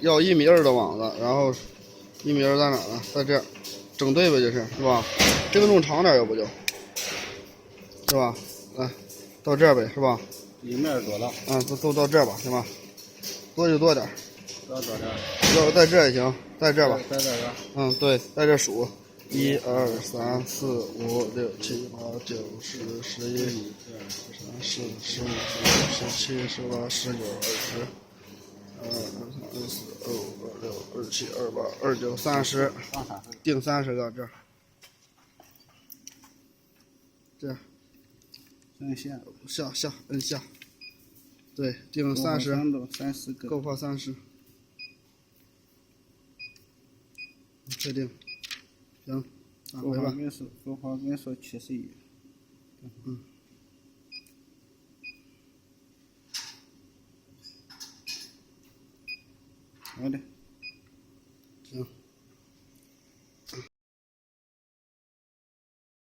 要1.2米的网子，然后1.2米在哪呢？在这儿，整对呗，就是吧？这个弄长点要不就，是吧？来，到这儿呗，是吧1面多大？都到这儿吧，行吧？多就多点，多少点？要在这儿也行，在这儿吧。在这个。对，在这数，1、2、3、4、5、6、7、8、9、10、11、13、14、15、16、17、18、19、20。22、23、24、25、26、27、28、29、30，定30个这儿，这样，下摁下，对，定30个，够画30，确定，行，回吧。够画根数71。好的。行。